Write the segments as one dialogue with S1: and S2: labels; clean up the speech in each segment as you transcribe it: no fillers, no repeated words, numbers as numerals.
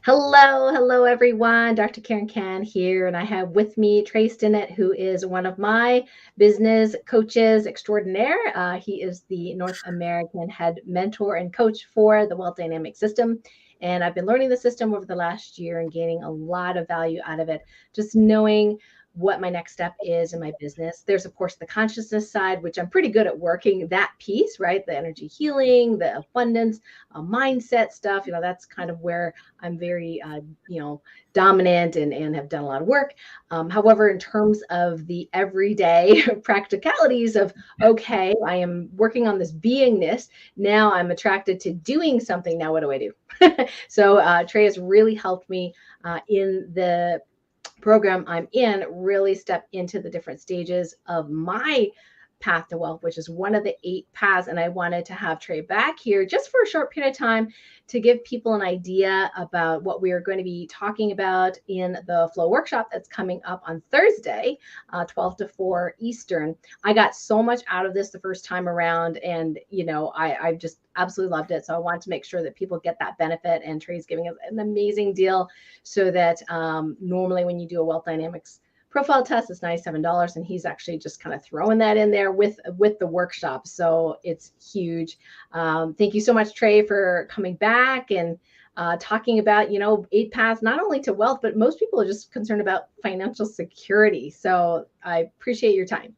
S1: Hello, everyone. Dr. Karen Can here, and I have with me Trey Stinnett, who is one of my business coaches extraordinaire. He is the North American head mentor and coach for the Wealth Dynamic System. And I've been learning the system over the last year and gaining a lot of value out of it, just knowing what my next step is in my business. There's, of course, the consciousness side, which I'm pretty good at working that piece, right? The energy healing, the abundance, mindset stuff. That's kind of where I'm very, dominant and have done a lot of work. However, in terms of the everyday practicalities of, okay, I am working on this beingness. Now I'm attracted to doing something. Now, what do I do? So Trey has really helped me in the program I'm in, really step into the different stages of my path to wealth, which is one of the 8 paths. And I wanted to have Trey back here just for a short period of time to give people an idea about what we are going to be talking about in the flow workshop that's coming up on Thursday, 12 to 4 Eastern. I got so much out of this the first time around, and I just absolutely loved it. So I want to make sure that people get that benefit, and Trey's giving us an amazing deal so that normally when you do a wealth dynamics profile test, it's $97, and he's actually just kind of throwing that in there with the workshop. So it's huge. Thank you so much, Trey, for coming back and talking about 8 paths not only to wealth, but most people are just concerned about financial security. So I appreciate your time.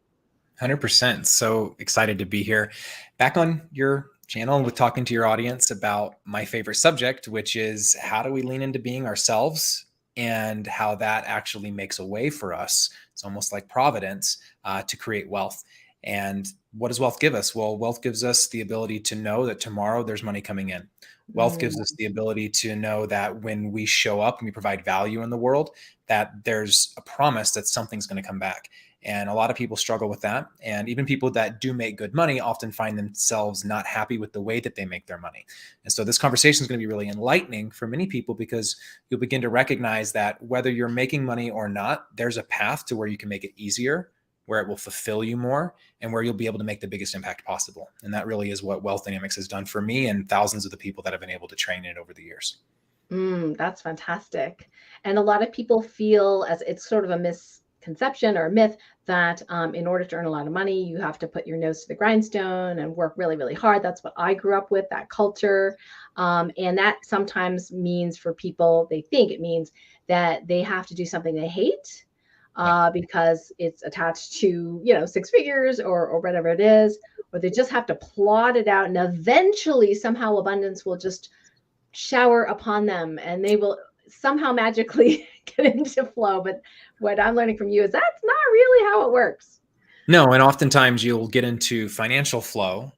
S2: 100%. So excited to be here back on your channel with talking to your audience about my favorite subject, which is how do we lean into being ourselves and how that actually makes a way for us. It's almost like providence to create wealth. And what does wealth give us? Well, wealth gives us the ability to know that tomorrow there's money coming in. Wealth gives us the ability to know that when we show up and we provide value in the world, that there's a promise that something's going to come back. And a lot of people struggle with that. And even people that do make good money often find themselves not happy with the way that they make their money. And so this conversation is going to be really enlightening for many people, because you'll begin to recognize that whether you're making money or not, there's a path to where you can make it easier, where it will fulfill you more, and where you'll be able to make the biggest impact possible. And that really is what Wealth Dynamics has done for me and thousands of the people that have been able to train it over the years.
S1: That's fantastic. And a lot of people feel, as it's sort of a misconception or a myth, that in order to earn a lot of money, you have to put your nose to the grindstone and work really, really hard. That's what I grew up with, that culture. And that sometimes means for people, they think it means that they have to do something they hate because it's attached to, 6 figures or whatever it is, or they just have to plot it out. And eventually, somehow, abundance will just shower upon them and they will somehow magically get into flow. But what I'm learning from you is that's not really how it works.
S2: No, and oftentimes you'll get into financial flow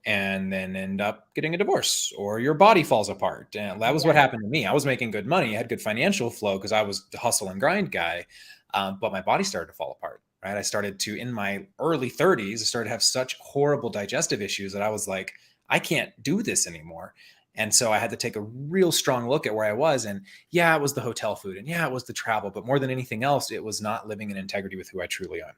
S2: and then end up getting a divorce, or your body falls apart. And that was what happened to me. I was making good money. I had good financial flow because I was the hustle and grind guy. But my body started to fall apart, right? I started to, in my early 30s, I started to have such horrible digestive issues that I was like, I can't do this anymore. And so I had to take a real strong look at where I was. And yeah, it was the hotel food, and yeah, it was the travel. But more than anything else, it was not living in integrity with who I truly am,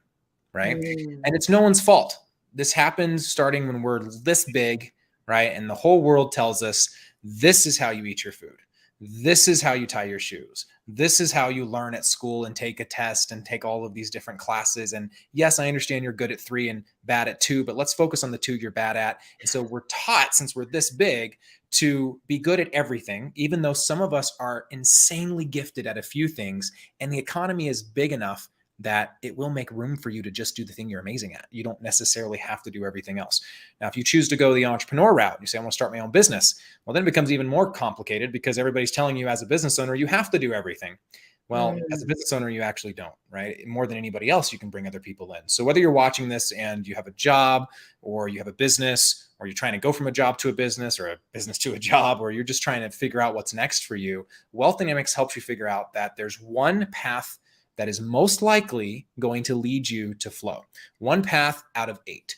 S2: right? And it's no one's fault. This happens starting when we're this big, right? And the whole world tells us, this is how you eat your food. This is how you tie your shoes. This is how you learn at school and take a test and take all of these different classes. And yes, I understand you're good at 3 and bad at 2, but let's focus on the 2 you're bad at. And so we're taught, since we're this big, to be good at everything, even though some of us are insanely gifted at a few things. And the economy is big enough that it will make room for you to just do the thing you're amazing at. You don't necessarily have to do everything else. Now, if you choose to go the entrepreneur route, you say, I want to start my own business. Well, then it becomes even more complicated because everybody's telling you as a business owner, you have to do everything. Well, as a business owner, you actually don't, right? More than anybody else, you can bring other people in. So whether you're watching this and you have a job, or you have a business, or you're trying to go from a job to a business, or a business to a job, or you're just trying to figure out what's next for you, Wealth Dynamics helps you figure out that there's one path that is most likely going to lead you to flow. One path out of 8.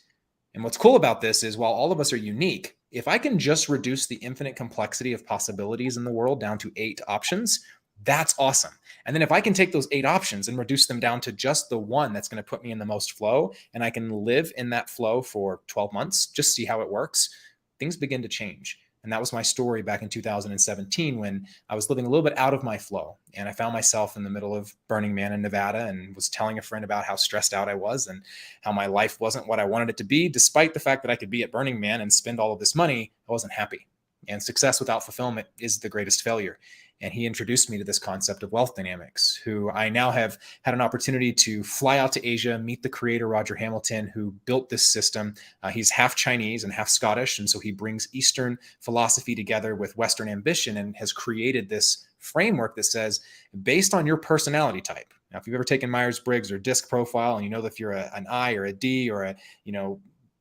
S2: And what's cool about this is, while all of us are unique, if I can just reduce the infinite complexity of possibilities in the world down to 8 options, that's awesome. And then if I can take those 8 options and reduce them down to just the one that's going to put me in the most flow, and I can live in that flow for 12 months, just see how it works, things begin to change. And that was my story back in 2017 when I was living a little bit out of my flow. And I found myself in the middle of Burning Man in Nevada and was telling a friend about how stressed out I was and how my life wasn't what I wanted it to be. Despite the fact that I could be at Burning Man and spend all of this money, I wasn't happy. And success without fulfillment is the greatest failure. And he introduced me to this concept of wealth dynamics, who I now have had an opportunity to fly out to Asia, meet the creator, Roger Hamilton, who built this system. He's half Chinese and half Scottish. And so he brings Eastern philosophy together with Western ambition and has created this framework that says, based on your personality type. Now, if you've ever taken Myers-Briggs or DISC profile, and you know that if you're an I or a D or a,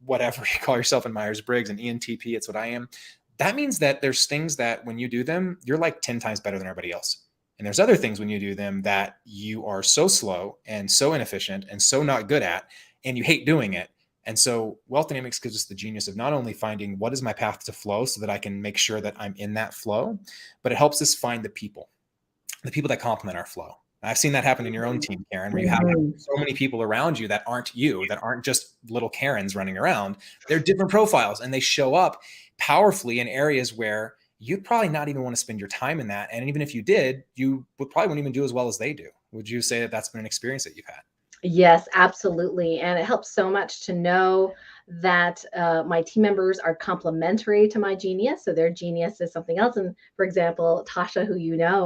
S2: whatever you call yourself in Myers-Briggs, an ENTP, it's what I am. That means that there's things that when you do them, you're like 10 times better than everybody else. And there's other things when you do them that you are so slow and so inefficient and so not good at, and you hate doing it. And so wealth dynamics gives us the genius of not only finding what is my path to flow so that I can make sure that I'm in that flow, but it helps us find the people that complement our flow. I've seen that happen in your own team, Karen, where you have so many people around you that aren't you, that aren't just little Karens running around. They're different profiles and they show up powerfully in areas where you'd probably not even want to spend your time in that. And even if you did, you would probably wouldn't even do as well as they do. Would you say that that's been an experience that you've had?
S1: Yes, absolutely. And it helps so much to know that my team members are complementary to my genius. So their genius is something else. And for example, Tasha, who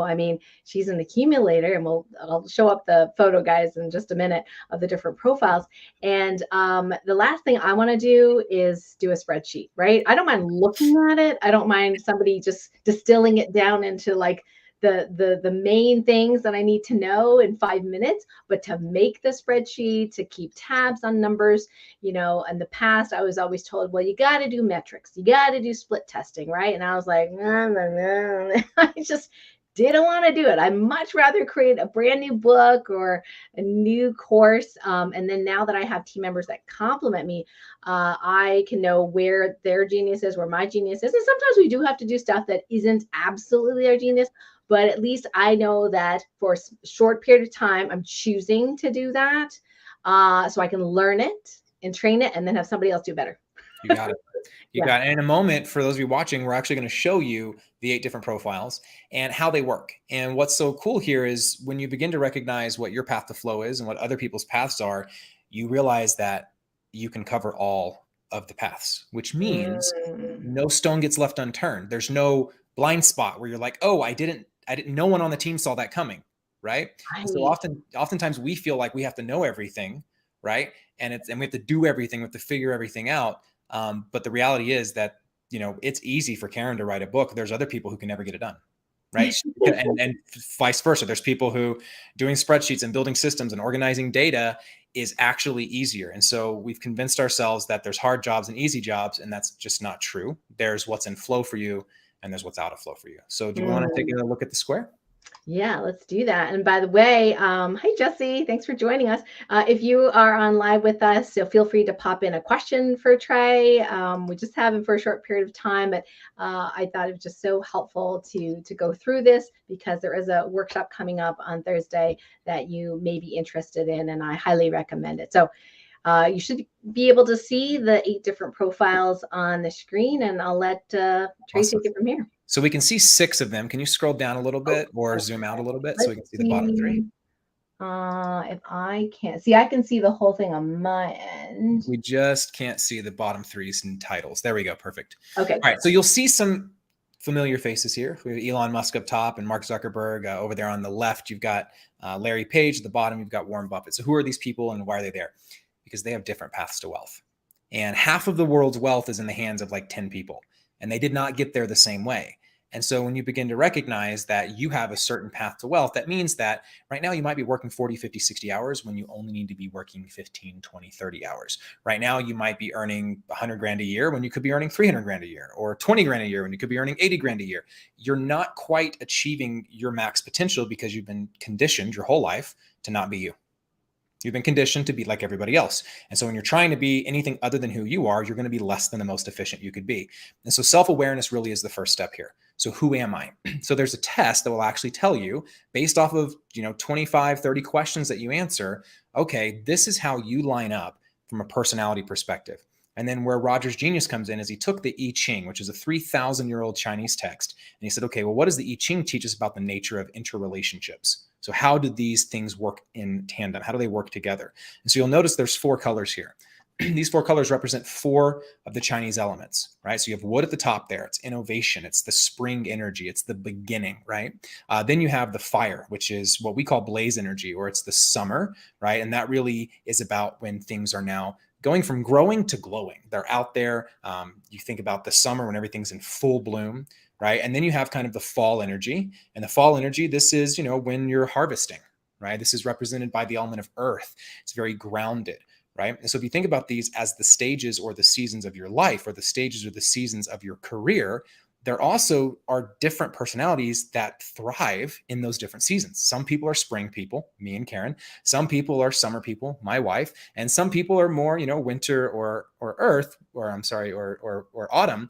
S1: I mean, she's an accumulator, and I'll show up the photo, guys, in just a minute of the different profiles. And the last thing I want to do is do a spreadsheet, right? I don't mind looking at it. I don't mind somebody just distilling it down into like the main things that I need to know in 5 minutes, but to make the spreadsheet, to keep tabs on numbers, in the past, I was always told, well, you got to do metrics, you got to do split testing, right? And I was like, no. I just didn't want to do it. I'd much rather create a brand new book or a new course. And then now that I have team members that complement me, I can know where their genius is, where my genius is. And sometimes we do have to do stuff that isn't absolutely our genius, but at least I know that for a short period of time, I'm choosing to do that so I can learn it and train it and then have somebody else do better.
S2: You got it. You got it. And in a moment, for those of you watching, we're actually going to show you the 8 different profiles and how they work. And what's so cool here is when you begin to recognize what your path to flow is and what other people's paths are, you realize that you can cover all of the paths, which means no stone gets left unturned. There's no blind spot where you're like, oh, no one on the team saw that coming. Right. And so oftentimes we feel like we have to know everything. Right. And we have to do everything, we have to figure everything out. But the reality is that, it's easy for Karen to write a book. There's other people who can never get it done. Right. and vice versa. There's people who doing spreadsheets and building systems and organizing data is actually easier. And so we've convinced ourselves that there's hard jobs and easy jobs, and that's just not true. There's what's in flow for you and there's what's out of flow for you. So do you want to take a look at the square?
S1: Yeah, let's do that. And by the way, hi, Jesse. Thanks for joining us. If you are on live with us, so feel free to pop in a question for Trey. We just have him for a short period of time, but I thought it was just so helpful to go through this because there is a workshop coming up on Thursday that you may be interested in, and I highly recommend it. So you should be able to see the 8 different profiles on the screen, and I'll let Trey take it from here.
S2: So we can see 6 of them. Can you scroll down a little bit or zoom out a little bit so we can see the bottom 3?
S1: If I can't see, I can see the whole thing on my end.
S2: We just can't see the bottom 3s and titles. There we go. Perfect.
S1: Okay.
S2: All right. So you'll see some familiar faces here. We have Elon Musk up top and Mark Zuckerberg over there on the left. You've got Larry Page. At the bottom, you've got Warren Buffett. So who are these people and why are they there? Because they have different paths to wealth. And half of the world's wealth is in the hands of like 10 people. And they did not get there the same way. And so when you begin to recognize that you have a certain path to wealth, that means that right now you might be working 40, 50, 60 hours when you only need to be working 15, 20, 30 hours. Right now you might be earning 100 grand a year when you could be earning 300 grand a year, or 20 grand a year when you could be earning 80 grand a year. You're not quite achieving your max potential because you've been conditioned your whole life to not be you. You've been conditioned to be like everybody else. And so when you're trying to be anything other than who you are, you're going to be less than the most efficient you could be. And so self-awareness really is the first step here. So who am I? So there's a test that will actually tell you based off of, 25, 30 questions that you answer, okay, this is how you line up from a personality perspective. And then where Roger's genius comes in is he took the I Ching, which is a 3,000-year-old Chinese text, and he said, okay, well, what does the I Ching teach us about the nature of interrelationships? So how do these things work in tandem? How do they work together? And so you'll notice there's 4 colors here. These 4 colors represent 4 of the Chinese elements, right? So you have wood at the top there. It's innovation. It's the spring energy. It's the beginning, right? Then you have the fire, which is what we call blaze energy, or it's the summer, right? And that really is about when things are now going from growing to glowing. They're out there. You think about the summer when everything's in full bloom, right? And then you have kind of the fall energy. And the fall energy, this is, when you're harvesting, right? This is represented by the element of earth. It's very grounded, right? And so if you think about these as the stages or the seasons of your life, or the stages or the seasons of your career, there also are different personalities that thrive in those different seasons. Some people are spring people, me and Karen. Some people are summer people, my wife, and some people are more, winter or earth, or I'm sorry, or autumn.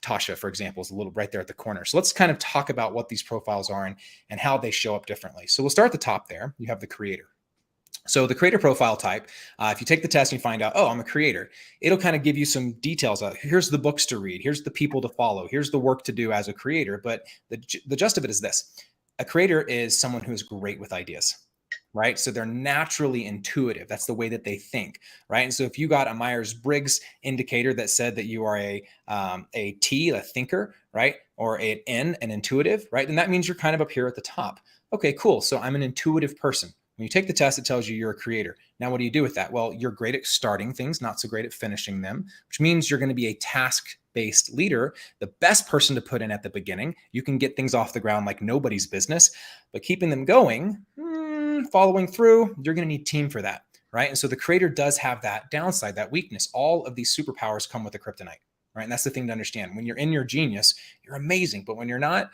S2: Tasha, for example, is a little right there at the corner. So let's kind of talk about what these profiles are and how they show up differently. So we'll start at the top there. You have the creator. So the creator profile type, if you take the test and you find out, oh, I'm a creator, it'll kind of give you some details. Here's the books to read. Here's the people to follow. Here's the work to do as a creator. But the gist of it is this. A creator is someone who is great with ideas, right? So they're naturally intuitive. That's the way that they think, right? And so if you got a Myers-Briggs indicator that said that you are a T, a thinker, right? Or an N, an intuitive, right? Then that means you're kind of up here at the top. Okay, cool. So I'm an intuitive person. When you take the test, it tells you you're a creator. Now, what do you do with that? Well, you're great at starting things, not so great at finishing them, which means you're going to be a task-based leader, the best person to put in at the beginning. You can get things off the ground like nobody's business, but keeping them going, following through, you're going to need team for that, right? And so the creator does have that downside, that weakness. All of these superpowers come with a kryptonite, right? And that's the thing to understand. When you're in your genius, you're amazing, but when you're not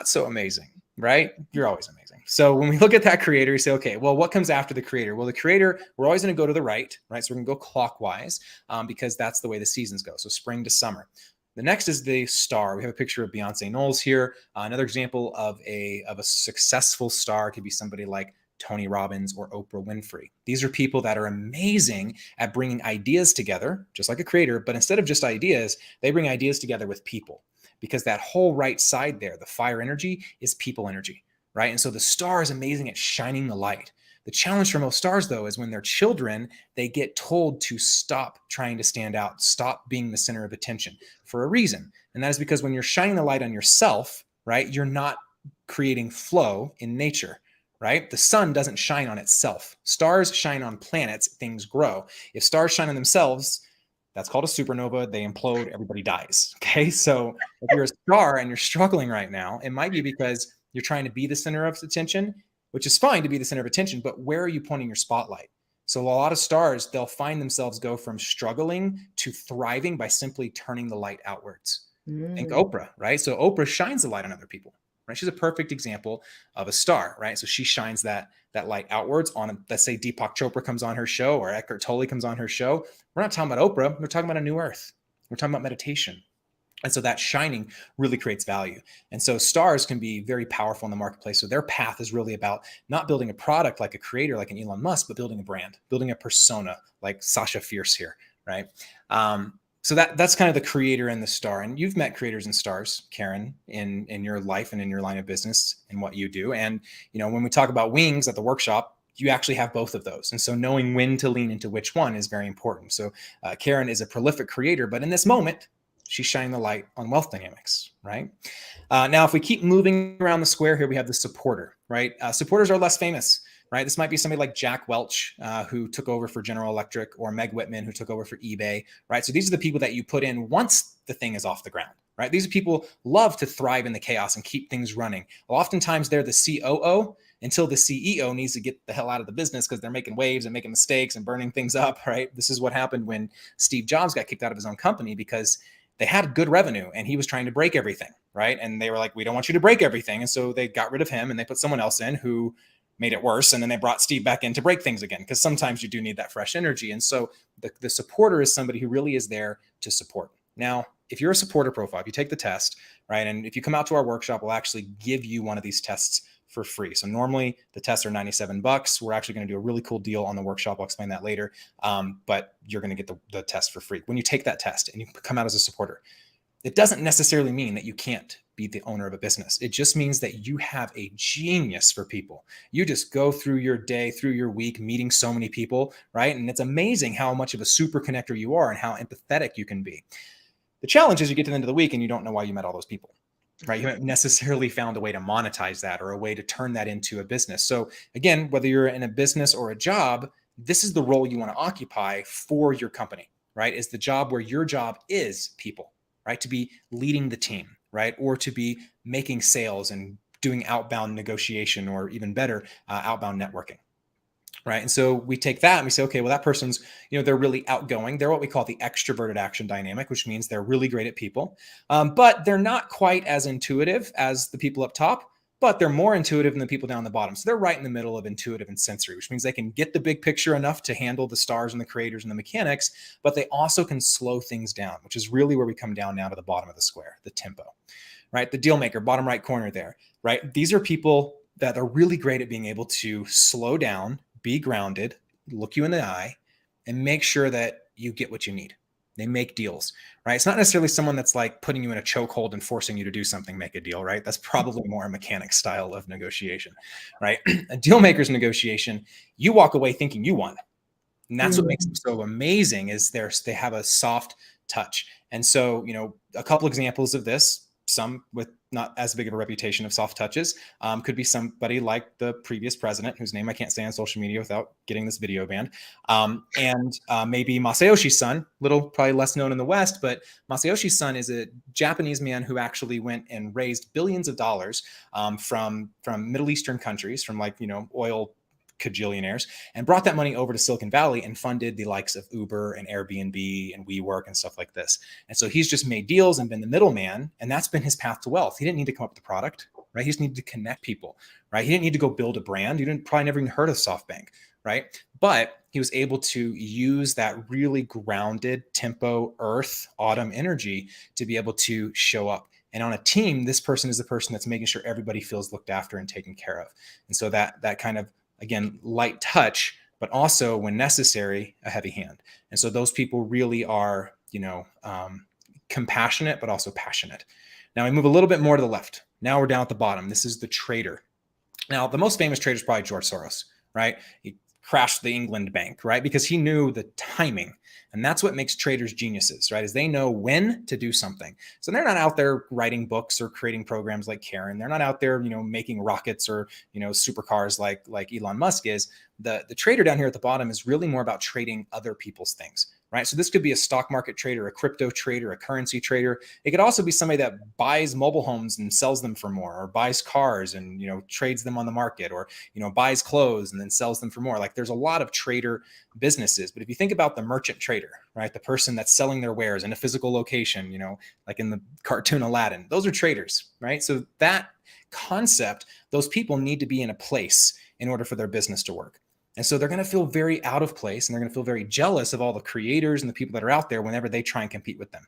S2: so amazing, right? You're always amazing. So when we look at that creator, you say, okay, well, what comes after the creator? Well, the creator, we're always going to go to the right? So we're going to go clockwise because that's the way the seasons go. So spring to summer. The next is the star. We have a picture of Beyonce Knowles here. Another example of a successful star could be somebody like Tony Robbins or Oprah Winfrey. These are people that are amazing at bringing ideas together, just like a creator, but instead of just ideas, they bring ideas together with people. Because that whole right side there, the fire energy, is people energy, right? And so the star is amazing at shining the light. The challenge for most stars, though, is when they're children, they get told to stop trying to stand out, stop being the center of attention for a reason. And that is because when you're shining the light on yourself, right, you're not creating flow in nature, right? The sun doesn't shine on itself. Stars shine on planets, things grow. If stars shine on themselves, that's called a supernova. They implode, everybody dies. Okay. So if you're a star and you're struggling right now, it might be because you're trying to be the center of attention, which is fine to be the center of attention, but where are you pointing your spotlight? So a lot of stars, they'll find themselves go from struggling to thriving by simply turning the light outwards. Think Oprah, right? So Oprah shines the light on other people, right? She's a perfect example of a star, right? So she shines that light outwards on, let's say Deepak Chopra comes on her show or Eckhart Tolle comes on her show. We're not talking about Oprah. We're talking about a new earth. We're talking about meditation. And so that shining really creates value. And so stars can be very powerful in the marketplace. So their path is really about not building a product like a creator, like an Elon Musk, but building a brand, building a persona like Sasha Fierce here, right? So that's kind of the creator and the star. And you've met creators and stars, Karen, in your life and in your line of business and what you do. And, when we talk about wings at the workshop, you actually have both of those. And so knowing when to lean into which one is very important. So Karen is a prolific creator, but in this moment, she's shining the light on wealth dynamics, right? Now, if we keep moving around the square here, we have the supporter, right? Supporters are less famous, right? This might be somebody like Jack Welch, who took over for General Electric, or Meg Whitman, who took over for eBay, right? So these are the people that you put in once the thing is off the ground, right? These are people love to thrive in the chaos and keep things running. Well, oftentimes they're the COO until the CEO needs to get the hell out of the business because they're making waves and making mistakes and burning things up, right? This is what happened when Steve Jobs got kicked out of his own company because they had good revenue and he was trying to break everything, right? And they were like, we don't want you to break everything. And so they got rid of him and they put someone else in who made it worse. And then they brought Steve back in to break things again, because sometimes you do need that fresh energy. And so the supporter is somebody who really is there to support. Now, if you're a supporter profile, if you take the test, right, and if you come out to our workshop, we'll actually give you one of these tests for free. So normally the tests are $97. We're actually going to do a really cool deal on the workshop. I'll explain that later. But you're going to get the test for free. When you take that test and you come out as a supporter, it doesn't necessarily mean that you can't be the owner of a business. It just means that you have a genius for people. You just go through your day, through your week, meeting so many people, right? And it's amazing how much of a super connector you are and how empathetic you can be. The challenge is you get to the end of the week and you don't know why you met all those people, right? You haven't necessarily found a way to monetize that or a way to turn that into a business. So again, whether you're in a business or a job, this is the role you want to occupy for your company, right? Is the job where your job is people, right? To be leading the team, right? Or to be making sales and doing outbound negotiation, or even better, outbound networking, right? And so we take that and we say, okay, well, that person's, they're really outgoing. They're what we call the extroverted action dynamic, which means they're really great at people, but they're not quite as intuitive as the people up top, but they're more intuitive than the people down the bottom. So they're right in the middle of intuitive and sensory, which means they can get the big picture enough to handle the stars and the creators and the mechanics, but they also can slow things down, which is really where we come down now to the bottom of the square, the tempo, right? The deal maker, bottom right corner there, right? These are people that are really great at being able to slow down, be grounded, look you in the eye, and make sure that you get what you need. They make deals, right? It's not necessarily someone that's like putting you in a chokehold and forcing you to do something, make a deal, right? That's probably more a mechanic style of negotiation, right? A deal maker's negotiation, you walk away thinking you won. And that's what makes them so amazing, is they have a soft touch. And so, a couple examples of this, some with not as big of a reputation of soft touches, could be somebody like the previous president, whose name I can't say on social media without getting this video banned, and maybe Masayoshi's son, probably less known in the West, but Masayoshi's son is a Japanese man who actually went and raised billions of dollars from Middle Eastern countries, from oil cajillionaires, and brought that money over to Silicon Valley and funded the likes of Uber and Airbnb and WeWork and stuff like this. And so he's just made deals and been the middleman, and that's been his path to wealth. He didn't need to come up with the product, right? He just needed to connect people, right? He didn't need to go build a brand. You didn't probably never even heard of SoftBank, right? But he was able to use that really grounded tempo, earth, autumn energy to be able to show up. And on a team, this person is the person that's making sure everybody feels looked after and taken care of. And so that kind of, again, light touch, but also when necessary, a heavy hand. And so those people really are, compassionate, but also passionate. Now we move a little bit more to the left. Now we're down at the bottom. This is the trader. Now, the most famous trader is probably George Soros, right? He crashed the England bank, right? Because he knew the timing. And that's what makes traders geniuses, right? Is they know when to do something. So they're not out there writing books or creating programs like Karen. They're not out there, making rockets or, supercars like Elon Musk is. The trader down here at the bottom is really more about trading other people's things, right? So this could be a stock market trader, a crypto trader, a currency trader. It could also be somebody that buys mobile homes and sells them for more, or buys cars and, trades them on the market, or, buys clothes and then sells them for more. Like, there's a lot of trader businesses. But if you think about the merchant trader, right, the person that's selling their wares in a physical location, like in the cartoon Aladdin, those are traders, right? So that concept, those people need to be in a place in order for their business to work. And so they're going to feel very out of place, and they're going to feel very jealous of all the creators and the people that are out there whenever they try and compete with them.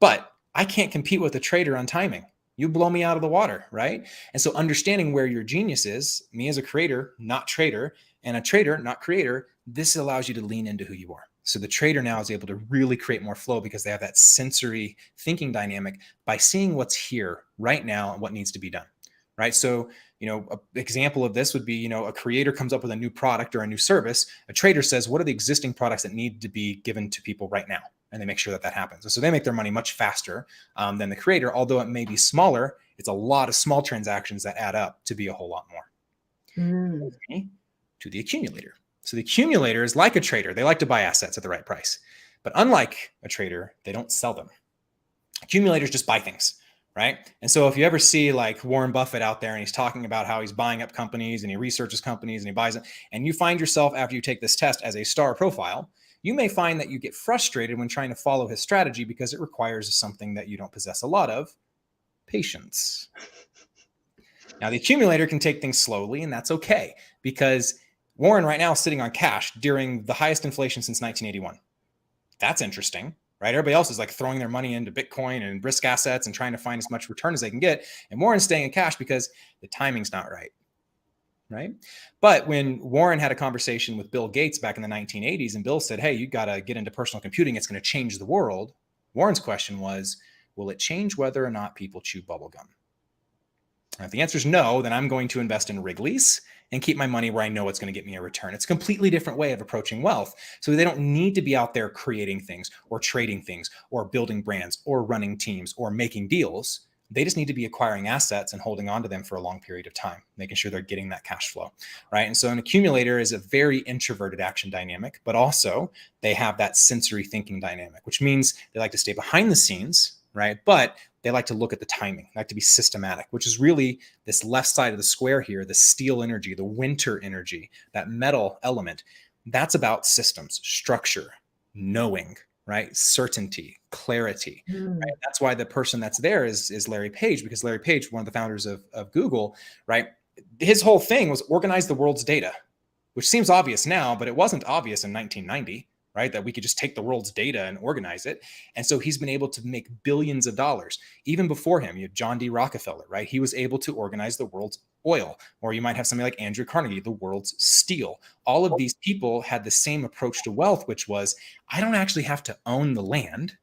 S2: But I can't compete with a trader on timing. You blow me out of the water, right? And so understanding where your genius is, me as a creator, not trader, and a trader, not creator, this allows you to lean into who you are. So the trader now is able to really create more flow because they have that sensory thinking dynamic by seeing what's here right now and what needs to be done, right? So, an example of this would be, a creator comes up with a new product or a new service. A trader says, what are the existing products that need to be given to people right now? And they make sure that happens. And so they make their money much faster than the creator. Although it may be smaller, it's a lot of small transactions that add up to be a whole lot more. To the accumulator. So the accumulator is like a trader. They like to buy assets at the right price. But unlike a trader, they don't sell them. Accumulators just buy things, right? And so if you ever see like Warren Buffett out there and he's talking about how he's buying up companies and he researches companies and he buys them, and you find yourself after you take this test as a star profile, you may find that you get frustrated when trying to follow his strategy because it requires something that you don't possess a lot of: patience. Now, the accumulator can take things slowly, and that's okay, because Warren right now is sitting on cash during the highest inflation since 1981. That's interesting, right? Everybody else is like throwing their money into Bitcoin and risk assets and trying to find as much return as they can get. And Warren's staying in cash because the timing's not right. right? But when Warren had a conversation with Bill Gates back in the 1980s, and Bill said, hey, you got to get into personal computing, it's going to change the world. Warren's question was, will it change whether or not people chew bubblegum? And if the answer is no, then I'm going to invest in Wrigley's and keep my money where I know it's going to get me a return. It's a completely different way of approaching wealth. So they don't need to be out there creating things or trading things or building brands or running teams or making deals. They just need to be acquiring assets and holding on to them for a long period of time, making sure they're getting that cash flow, right? And so an accumulator is a very introverted action dynamic, but also they have that sensory thinking dynamic, which means they like to stay behind the scenes, right? But they like to look at the timing, they like to be systematic, which is really this left side of the square here, the steel energy, the winter energy, that metal element. That's about systems, structure, knowing, right? Certainty, clarity. Right? That's why the person that's there is Larry Page, because Larry Page, one of the founders of Google, right? His whole thing was organize the world's data, which seems obvious now, but it wasn't obvious in 1990. Right? That we could just take the world's data and organize it. And so he's been able to make billions of dollars. Even before him, you have John D. Rockefeller, right? He was able to organize the world's oil. Or you might have somebody like Andrew Carnegie, the world's steel. All of these people had the same approach to wealth, which was, I don't actually have to own the land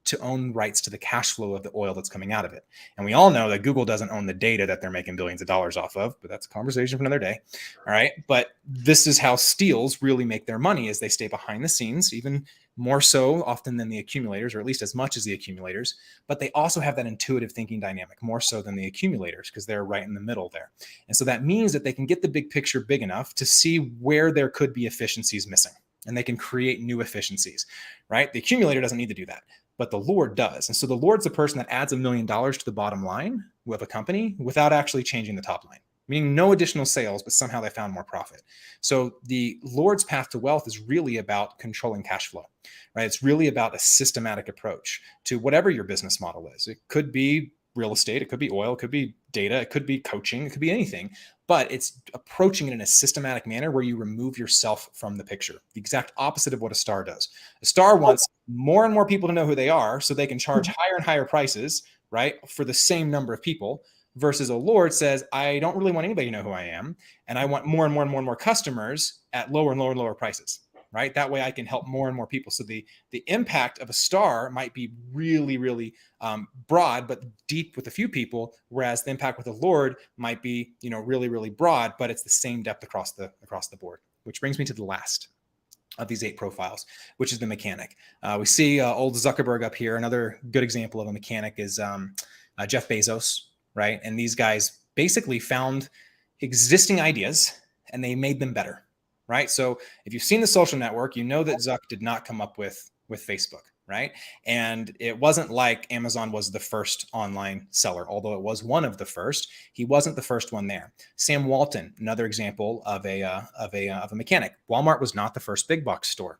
S2: to own rights to the cash flow of the oil that's coming out of it. And we all know that Google doesn't own the data that they're making billions of dollars off of, but that's a conversation for another day. All right. But this is how steals really make their money, is they stay behind the scenes, even more so often than the accumulators, or at least as much as the accumulators. But they also have that intuitive thinking dynamic, more so than the accumulators, because they're right in the middle there. And so that means that they can get the big picture big enough to see where there could be efficiencies missing, and they can create new efficiencies, right? The accumulator doesn't need to do that, but the Lord does. And so the Lord's the person that adds $1 million to the bottom line of a company without actually changing the top line, meaning no additional sales, but somehow they found more profit. So the Lord's path to wealth is really about controlling cash flow, right? It's really about a systematic approach to whatever your business model is. It could be real estate, it could be oil, it could be data, it could be coaching, it could be anything, but it's approaching it in a systematic manner where you remove yourself from the picture. The exact opposite of what a star does. A star wants more and more people to know who they are so they can charge higher and higher prices, right, for the same number of people, versus a Lord says, I don't really want anybody to know who I am, and I want more and more and more and more customers at lower and lower and lower prices. Right? That way I can help more and more people. So the impact of a star might be really, really broad, but deep with a few people, whereas the impact with the Lord might be, really, really broad, but it's the same depth across the board. Which brings me to the last of these 8 profiles, which is the mechanic. We see old Zuckerberg up here. Another good example of a mechanic is Jeff Bezos, right? And these guys basically found existing ideas and they made them better. Right. So if you've seen The Social Network, you know that Zuck did not come up with Facebook. Right. And it wasn't like Amazon was the first online seller, although it was one of the first. He wasn't the first one there. Sam Walton, another example of a mechanic. Walmart was not the first big box store.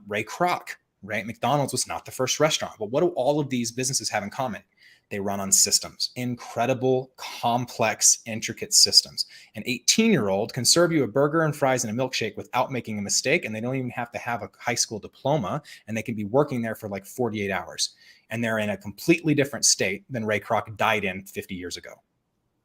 S2: Ray Kroc, right? McDonald's was not the first restaurant. But what do all of these businesses have in common? They run on systems, incredible, complex, intricate systems. An 18-year-old can serve you a burger and fries and a milkshake without making a mistake, and they don't even have to have a high school diploma, and they can be working there for like 48 hours. And they're in a completely different state than Ray Kroc died in 50 years ago.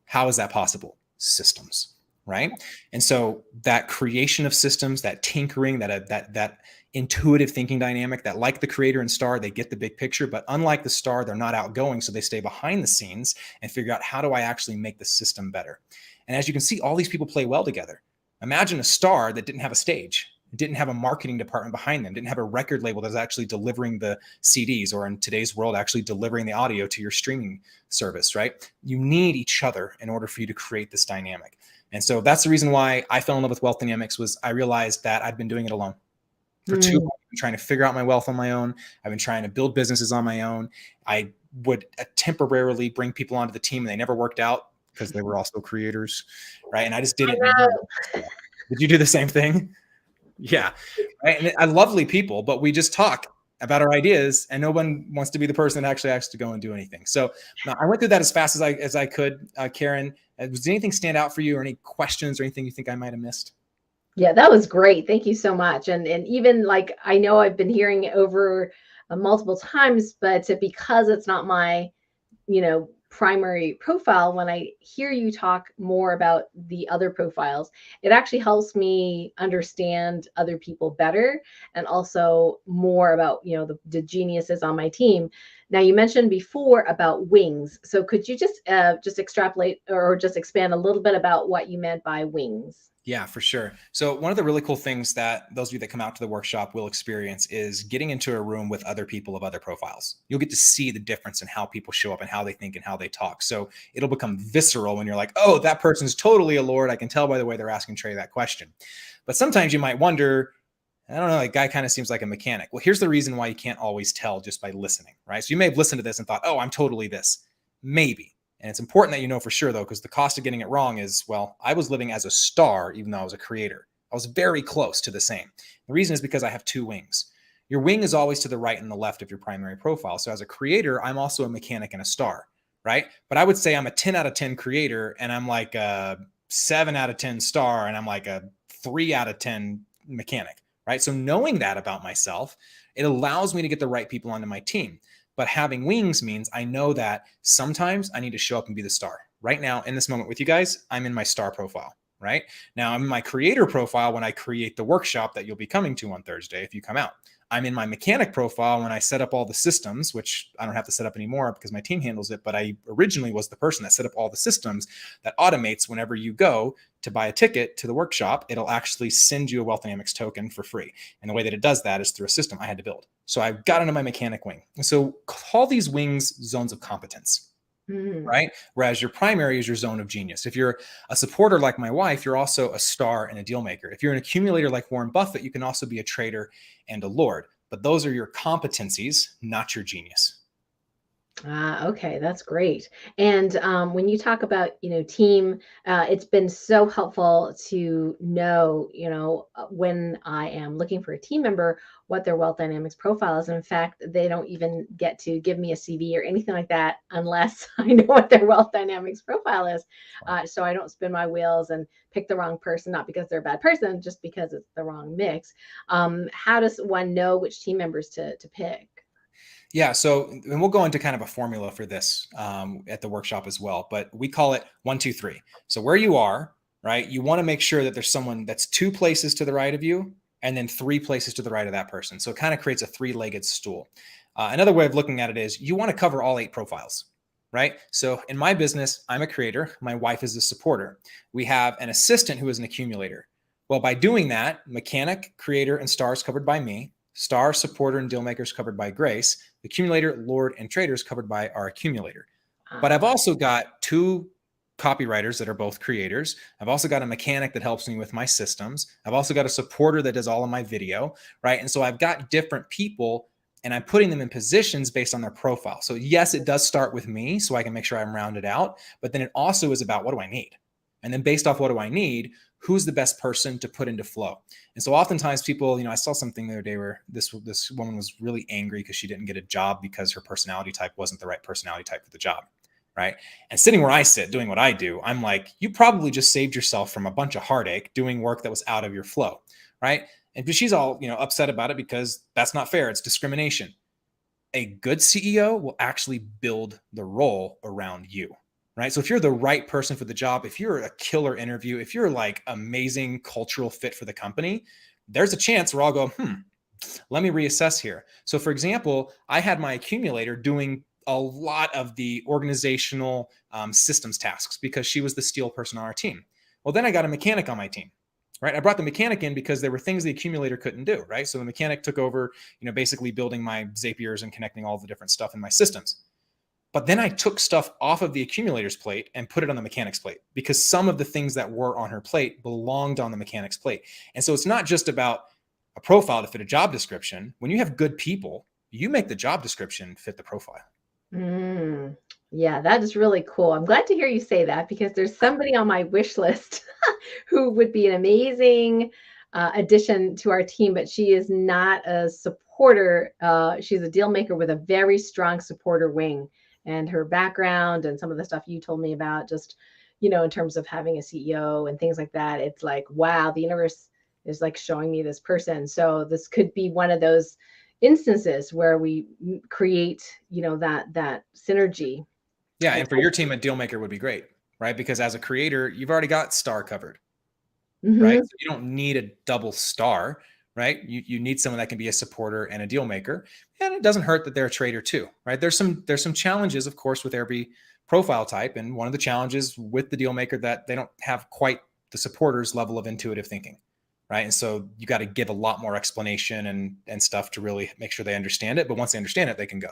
S2: How is that possible? Systems, right? And so that creation of systems, that tinkering, that intuitive thinking dynamic, that like the creator and star, they get the big picture, but unlike the star, they're not outgoing. So they stay behind the scenes and figure out, how do I actually make the system better? And as you can see, all these people play well together. Imagine a star that didn't have a stage, didn't have a marketing department behind them, didn't have a record label that's actually delivering the CDs, or in today's world, actually delivering the audio to your streaming service, right? You need each other in order for you to create this dynamic. And so that's the reason why I fell in love with wealth dynamics. Was I realized that I'd been doing it alone. For too long, I've been trying to figure out my wealth on my own. I've been trying to build businesses on my own. I would temporarily bring people onto the team, and they never worked out because they were also creators, right? And I just didn't. Did you do the same thing? Yeah, right. And I lovely people, but we just talk about our ideas, and no one wants to be the person that actually has to go and do anything. So I went through that as fast as I could. Karen, was anything stand out for you, or any questions, or anything you think I might have missed?
S1: Yeah, that was great. Thank you so much. And even like, I know I've been hearing it over multiple times, but because it's not my, primary profile, when I hear you talk more about the other profiles, it actually helps me understand other people better, and also more about, the geniuses on my team. Now, you mentioned before about wings. So could you just extrapolate or just expand a little bit about what you meant by wings?
S2: Yeah, for sure. So one of the really cool things that those of you that come out to the workshop will experience is getting into a room with other people of other profiles. You'll get to see the difference in how people show up and how they think and how they talk. So it'll become visceral when you're like, oh, that person's totally a lord. I can tell by the way they're asking Trey that question. But sometimes you might wonder, I don't know, that guy kind of seems like a mechanic. Well, here's the reason why you can't always tell just by listening, right? So you may have listened to this and thought, oh, I'm totally this. Maybe. And it's important that you know for sure, though, because the cost of getting it wrong is, well, I was living as a star, even though I was a creator. I was very close to the same. The reason is because I have two wings. Your wing is always to the right and the left of your primary profile. So as a creator, I'm also a mechanic and a star, right? But I would say I'm a 10 out of 10 creator, and I'm like a 7 out of 10 star, and I'm like a 3 out of 10 mechanic, right? So knowing that about myself, it allows me to get the right people onto my team. But having wings means I know that sometimes I need to show up and be the star. Right now, in this moment with you guys, I'm in my star profile, right? Now I'm in my creator profile when I create the workshop that you'll be coming to on Thursday if you come out. I'm in my mechanic profile when I set up all the systems, which I don't have to set up anymore because my team handles it. But I originally was the person that set up all the systems that automates whenever you go to buy a ticket to the workshop, it'll actually send you a Wealth Dynamics token for free. And the way that it does that is through a system I had to build. So I've got into my mechanic wing. And so call these wings zones of competence. Right? Whereas your primary is your zone of genius. If you're a supporter like my wife, you're also a star and a deal maker. If you're an accumulator like Warren Buffett, you can also be a trader and a lord. But those are your competencies, not your genius.
S1: Okay, that's great. And when you talk about, team, it's been so helpful to know, when I am looking for a team member, what their wealth dynamics profile is. In fact, they don't even get to give me a CV or anything like that unless I know what their wealth dynamics profile is. So I don't spin my wheels and pick the wrong person, not because they're a bad person, just because it's the wrong mix. How does one know which team members to pick?
S2: Yeah, so and we'll go into kind of a formula for this at the workshop as well, but we call it 1, 2, 3. So where you are, right, you want to make sure that there's someone that's 2 places to the right of you and then 3 places to the right of that person. So it kind of creates a 3-legged stool. Another way of looking at it is you want to cover all 8 profiles, right? So in my business, I'm a creator. My wife is a supporter. We have an assistant who is an accumulator. Well, by doing that, mechanic, creator, and star is covered by me. Star, supporter, and deal makers covered by Grace. Accumulator, Lord, and traders covered by our accumulator. But I've also got 2 copywriters that are both creators. I've also got a mechanic that helps me with my systems. I've also got a supporter that does all of my video, right? And so I've got different people and I'm putting them in positions based on their profile. So yes, it does start with me so I can make sure I'm rounded out, but then it also is about what do I need? And then based off what do I need, who's the best person to put into flow? And so oftentimes people, I saw something the other day where this woman was really angry because she didn't get a job because her personality type wasn't the right personality type for the job, right? And sitting where I sit, doing what I do, I'm like, you probably just saved yourself from a bunch of heartache doing work that was out of your flow, right? And she's all, upset about it because that's not fair. It's discrimination. A good CEO will actually build the role around you. Right. So if you're the right person for the job, if you're a killer interview, if you're like amazing cultural fit for the company, there's a chance where I'll go, let me reassess here. So for example, I had my accumulator doing a lot of the organizational systems tasks because she was the steel person on our team. Well, then I got a mechanic on my team. Right. I brought the mechanic in because there were things the accumulator couldn't do. Right. So the mechanic took over, basically building my Zapiers and connecting all the different stuff in my systems. But then I took stuff off of the accumulator's plate and put it on the mechanic's plate because some of the things that were on her plate belonged on the mechanic's plate. And so it's not just about a profile to fit a job description. When you have good people, you make the job description fit the profile.
S1: Yeah, that is really cool. I'm glad to hear you say that because there's somebody on my wish list who would be an amazing addition to our team, but she is not a supporter. She's a deal maker with a very strong supporter wing. And her background and some of the stuff you told me about, just, in terms of having a CEO and things like that, it's like, wow, the universe is like showing me this person. So this could be one of those instances where we create, that synergy.
S2: Yeah. And for your team, a deal maker would be great, right? Because as a creator, you've already got star covered, right?
S1: Mm-hmm.
S2: So you don't need a double star, right? You need someone that can be a supporter and a deal maker. And it doesn't hurt that they're a trader too, right? There's some challenges, of course, with every profile type. And one of the challenges with the deal maker that they don't have quite the supporter's level of intuitive thinking. Right. And so you got to give a lot more explanation and stuff to really make sure they understand it. But once they understand it, they can go.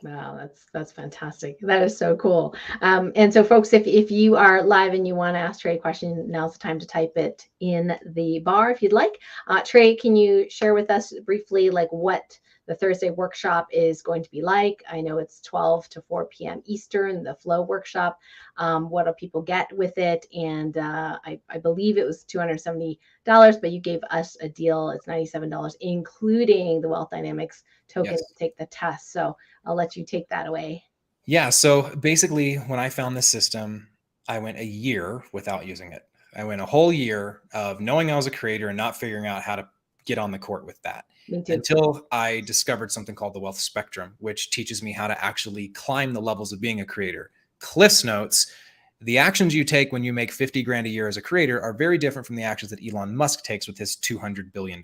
S1: Wow, that's fantastic. That is so cool. And so, folks, if you are live and you want to ask Trey a question, now's the time to type it in the bar if you'd like. Trey, can you share with us briefly like what the Thursday workshop is going to be like? I know it's 12 to 4 p.m. Eastern, the Flow workshop. What do people get with it? And I believe it was $270, but you gave us a deal. It's $97, including the Wealth Dynamics token
S2: Yes.
S1: to take the test. So I'll let you take that away.
S2: Yeah. So basically, when I found this system, I went a year without using it. I went a whole year of knowing I was a creator and not figuring out how to get on the court with that
S1: Me too.
S2: until I discovered something called the Wealth Spectrum, which teaches me how to actually climb the levels of being a creator. Cliff's notes: the actions you take when you make 50 grand a year as a creator are very different from the actions that Elon Musk takes with his $200 billion,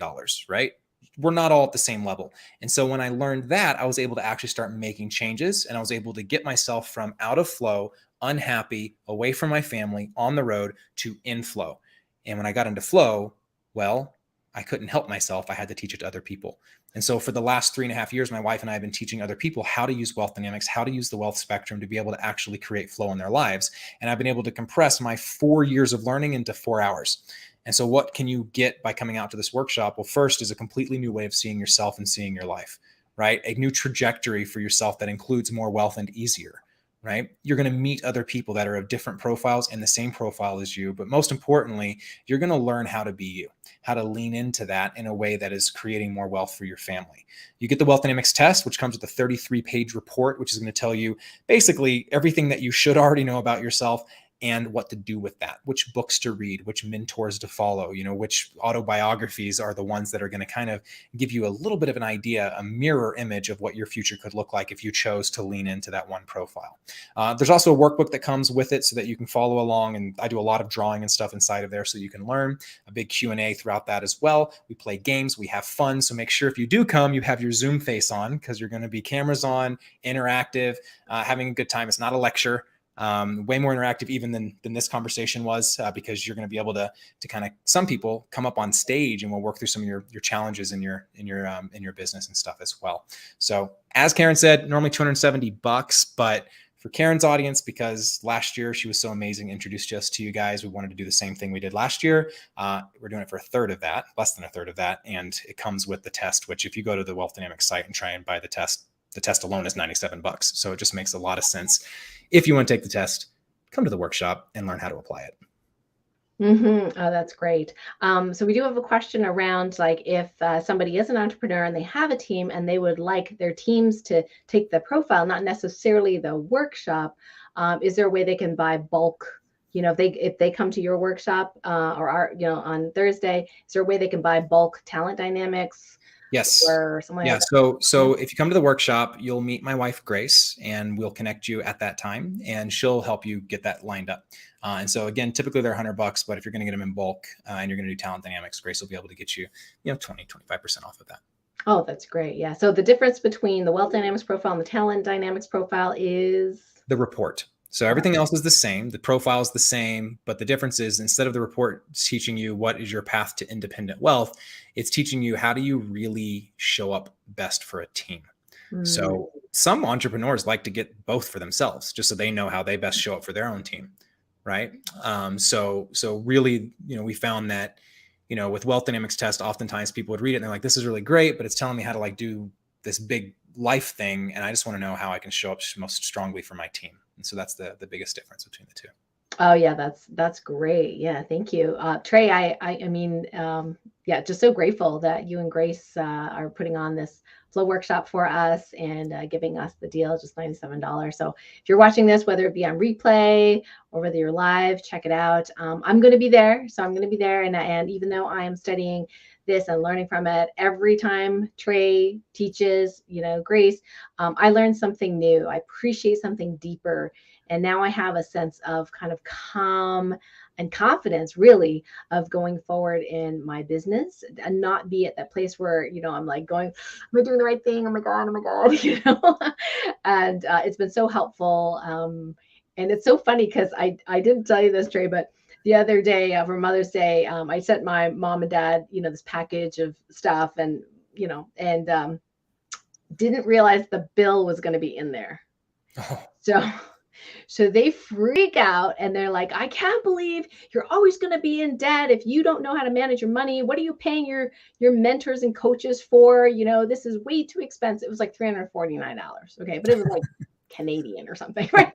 S2: right? We're not all at the same level. And so when I learned that, I was able to actually start making changes, and I was able to get myself from out of flow, unhappy, away from my family, on the road, to in flow. And when I got into flow, well, I couldn't help myself. I had to teach it to other people. And so for the last 3.5 years, my wife and I have been teaching other people how to use wealth dynamics, how to use the wealth spectrum to be able to actually create flow in their lives. And I've been able to compress my 4 years of learning into 4 hours. And so what can you get by coming out to this workshop? Well, first is a completely new way of seeing yourself and seeing your life, right? A new trajectory for yourself that includes more wealth and easier, right? You're going to meet other people that are of different profiles and the same profile as you. But most importantly, you're going to learn how to be you, how to lean into that in a way that is creating more wealth for your family. You get the Wealth Dynamics test, which comes with a 33-page report, which is going to tell you basically everything that you should already know about yourself and what to do with that, which books to read, which mentors to follow, which autobiographies are the ones that are going to kind of give you a little bit of an idea, a mirror image of what your future could look like if you chose to lean into that one profile. There's also a workbook that comes with it so that you can follow along, and I do a lot of drawing and stuff inside of there so you can learn. A big Q&A throughout that as well. We play games, we have fun, so make sure if you do come, you have your Zoom face on, because you're going to be cameras on, interactive, having a good time. It's not a lecture. Way more interactive even than this conversation was, because you're going to be able to kind of, some people come up on stage and we'll work through some of your challenges in your business and stuff as well. So as Karen said, normally $270, but for Karen's audience, because last year she was so amazing, introduced us to you guys, we wanted to do the same thing we did last year. We're doing it for a third of that, less than a third of that. And it comes with the test, which if you go to the Wealth Dynamics site and try and buy the test alone is $97. So it just makes a lot of sense. If you want to take the test, come to the workshop and learn how to apply it.
S1: Mm-hmm. Oh, that's great. So we do have a question around like if somebody is an entrepreneur and they have a team and they would like their teams to take the profile, not necessarily the workshop. Is there a way they can buy bulk? If they come to your workshop on Thursday, is there a way they can buy bulk talent dynamics?
S2: Yes.
S1: Or something
S2: Yeah.
S1: like that?
S2: So if you come to the workshop, you'll meet my wife, Grace, and we'll connect you at that time, and she'll help you get that lined up. And so again, typically they're $100, but if you're going to get them in bulk and you're going to do talent dynamics, Grace will be able to get you, 20-25% off of that.
S1: Oh, that's great. Yeah. So the difference between the wealth dynamics profile and the talent dynamics profile is
S2: the report. So everything else is the same. The profile is the same, but the difference is instead of the report teaching you what is your path to independent wealth, it's teaching you how do you really show up best for a team. So some entrepreneurs like to get both for themselves, just so they know how they best show up for their own team, right? So really, we found that, with Wealth Dynamics test, oftentimes people would read it and they're like, this is really great, but it's telling me how to like do this big life thing, and I just want to know how I can show up most strongly for my team. And so that's the biggest difference between the two.
S1: Oh yeah, that's great. Yeah, thank you, Trey. I mean, yeah, just so grateful that you and Grace are putting on this flow workshop for us and giving us the deal, just $97. So if you're watching this, whether it be on replay or whether you're live, check it out. I'm going to be there, so I'm going to be there, and even though I am studying this and learning from it every time Trey teaches, Grace, I learn something new. I appreciate something deeper. And now I have a sense of kind of calm and confidence, really, of going forward in my business and not be at that place where, I'm like going, am I doing the right thing? Oh my God, and it's been so helpful. And it's so funny because I didn't tell you this, Trey, but the other day for Mother's Day, I sent my mom and dad, this package of stuff and, didn't realize the bill was going to be in there.
S2: Oh.
S1: So they freak out and they're like, I can't believe you're always going to be in debt if you don't know how to manage your money. What are you paying your mentors and coaches for? This is way too expensive. It was like $349. Okay. But it was like Canadian or something, right?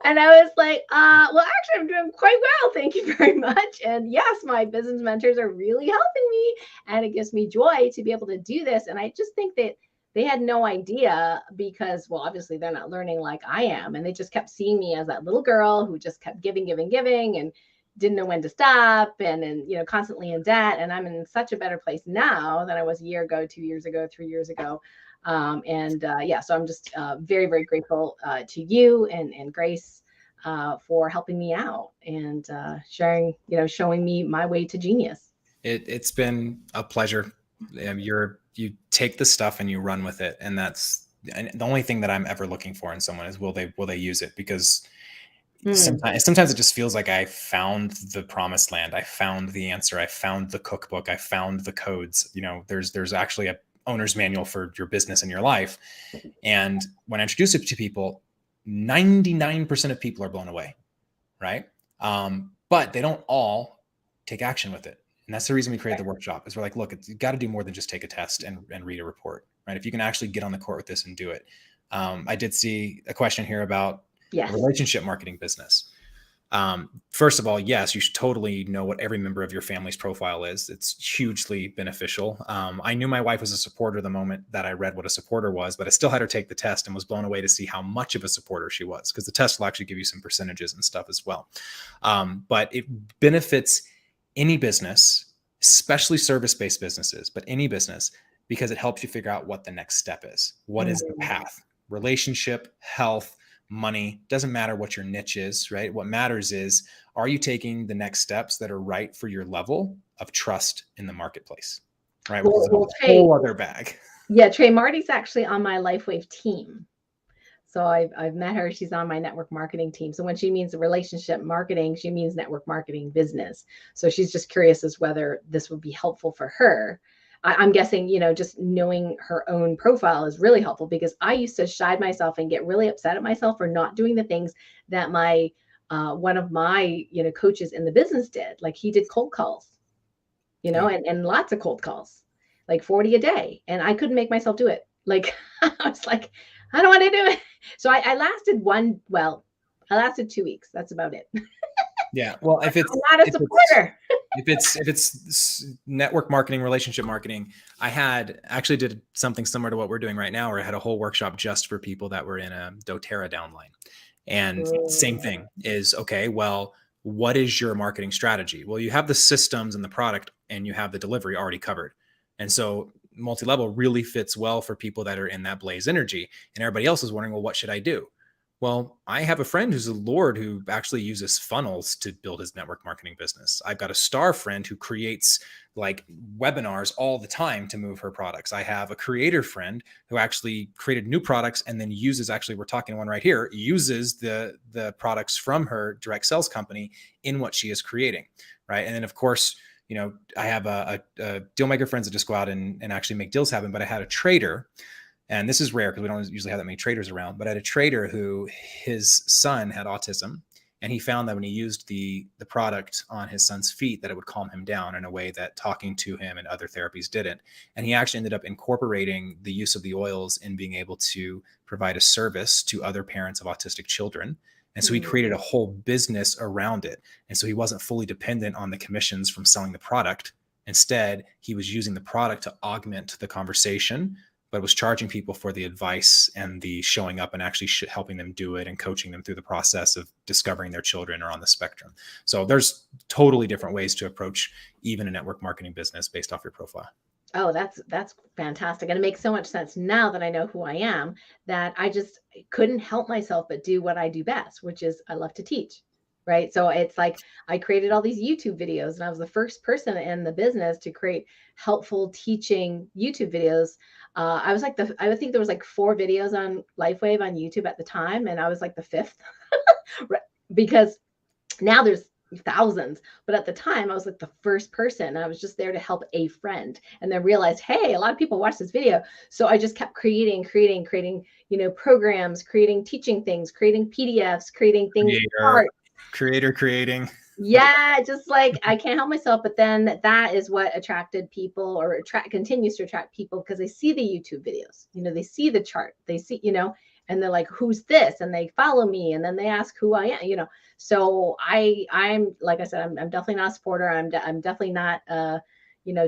S1: And I was like, well, actually, I'm doing quite well. Thank you very much. And yes, my business mentors are really helping me. And it gives me joy to be able to do this. And I just think that they had no idea because, well, obviously they're not learning like I am. And they just kept seeing me as that little girl who just kept giving and didn't know when to stop and constantly in debt. And I'm in such a better place now than I was a year ago, 2 years ago, 3 years ago. So I'm just very, very grateful to you and Grace for helping me out and sharing, showing me my way to genius.
S2: It's been a pleasure. You take the stuff and you run with it, and that's the only thing that I'm ever looking for in someone is will they use it? Because sometimes it just feels like I found the promised land. I found the answer. I found the cookbook. I found the codes. There's actually a owner's manual for your business and your life. And when I introduce it to people, 99% of people are blown away, right? But they don't all take action with it. And that's the reason we created the workshop is we're like, look, you got to do more than just take a test and read a report, right? If you can actually get on the court with this and do it. I did see a question here about a relationship marketing business. First of all, yes, you should totally know what every member of your family's profile is. It's hugely beneficial. I knew my wife was a supporter the moment that I read what a supporter was, but I still had her take the test and was blown away to see how much of a supporter she was, because the test will actually give you some percentages and stuff as well. But it benefits any business, especially service-based businesses, but any business, because it helps you figure out what the next step is. What is the path? Relationship, health, money, doesn't matter what your niche is, right? What matters is, are you taking the next steps that are right for your level of trust in the marketplace, right? Which is a whole other bag.
S1: Yeah, Trey, Marty's actually on my LifeWave team. So I've met her. She's on my network marketing team. So when she means relationship marketing, she means network marketing business. So she's just curious as whether this would be helpful for her. I'm guessing, just knowing her own profile is really helpful, because I used to shide myself and get really upset at myself for not doing the things that my one of my coaches in the business did. Like he did cold calls, and lots of cold calls, like 40 a day, and I couldn't make myself do it. Like I was like, I don't want to do it. So I lasted 2 weeks. That's about it.
S2: Yeah. Well, if it's
S1: I'm not a supporter.
S2: If it's network marketing, relationship marketing, I actually did something similar to what we're doing right now, where I had a whole workshop just for people that were in a doTERRA downline. And same thing is, okay, well, what is your marketing strategy? Well, you have the systems and the product and you have the delivery already covered. And so multi-level really fits well for people that are in that blaze energy, and everybody else is wondering, well, what should I do? Well, I have a friend who's a Lord who actually uses funnels to build his network marketing business. I've got a star friend who creates like webinars all the time to move her products. I have a creator friend who actually created new products and then uses, actually, we're talking one right here, uses the products from her direct sales company in what she is creating, right? And then of course, I have a dealmaker friends that just go out and actually make deals happen, but I had a trader. And this is rare because we don't usually have that many traders around, but I had a trader who his son had autism, and he found that when he used the product on his son's feet, that it would calm him down in a way that talking to him and other therapies didn't. And he actually ended up incorporating the use of the oils in being able to provide a service to other parents of autistic children. And so he created a whole business around it. And so he wasn't fully dependent on the commissions from selling the product. Instead, he was using the product to augment the conversation, but was charging people for the advice and the showing up and actually helping them do it and coaching them through the process of discovering their children are on the spectrum. So there's totally different ways to approach even a network marketing business based off your profile.
S1: Oh, that's fantastic. And it makes so much sense now that I know who I am, that I just couldn't help myself but do what I do best, which is I love to teach. Right. So it's like I created all these YouTube videos, and I was the first person in the business to create helpful teaching YouTube videos. I was like I think there was like 4 videos on LifeWave on YouTube at the time, and I was like the fifth. Right, because now there's thousands, but at the time I was like the first person. I was just there to help a friend, and then realized, hey, a lot of people watch this video. So I just kept creating, programs, creating teaching things, creating PDFs, creating things,
S2: Creator,
S1: art.
S2: creator creating.
S1: Yeah, just like I can't help myself. But then that is what attracted people, or continues to attract people, because they see the YouTube videos, they see the chart, they see, and they're like, who's this? And they follow me, and then they ask who I am. So I'm like I said, I'm definitely not a supporter. I'm definitely not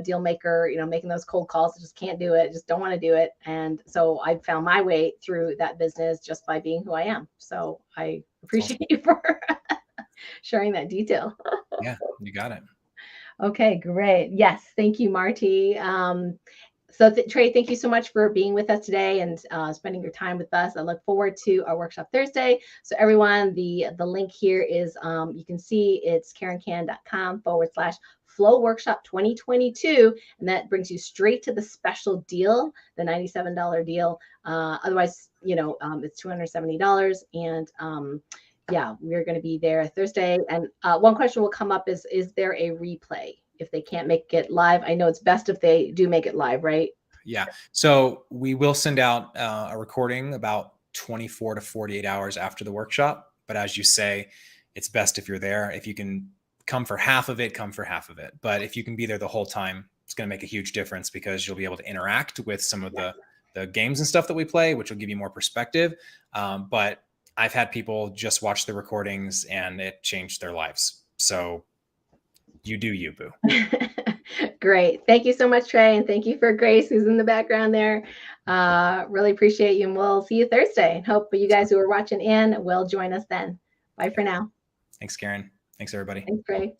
S1: deal maker, making those cold calls. I just can't do it. Just don't want to do it. And so I found my way through that business just by being who I am. So I appreciate you for sharing that detail.
S2: Yeah, you got it.
S1: Okay, great. Yes, thank you, Marty. Trey, thank you so much for being with us today and spending your time with us. I look forward to our workshop Thursday. So everyone, the link here is, you can see it's karencan.com/flow workshop 2022. And that brings you straight to the special deal, the $97 deal. Otherwise, it's $270. And yeah, we're going to be there Thursday. And one question will come up is there a replay if they can't make it live? I know it's best if they do make it live, right?
S2: Yeah. So we will send out a recording about 24 to 48 hours after the workshop. But as you say, it's best if you're there. If you can come for half of it, come for half of it. But if you can be there the whole time, it's going to make a huge difference, because you'll be able to interact with some of the games and stuff that we play, which will give you more perspective. But I've had people just watch the recordings and it changed their lives. So you do you, boo.
S1: Great. Thank you so much, Trey. And thank you for Grace, who's in the background there. Really appreciate you. And we'll see you Thursday. And hope you guys who are watching in will join us then. Bye for now.
S2: Thanks, Karen. Thanks, everybody.
S1: Thanks, Trey.